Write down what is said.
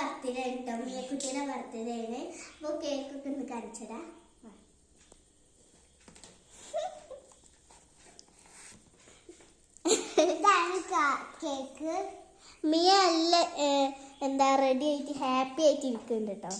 Birthday കേട്ടോ, മിയക്കുട്ടിയുടെ birthday ആണ്. അപ്പോൾ കേക്കൊക്കെ ഒന്ന് കാണിച്ചതാ. ഇതാണ് കേക്ക്. മിയ നല്ല എന്താ റെഡി ആയിട്ട് ഹാപ്പി ആയിട്ട് ഇരിക്കുന്നുണ്ട് കേട്ടോ.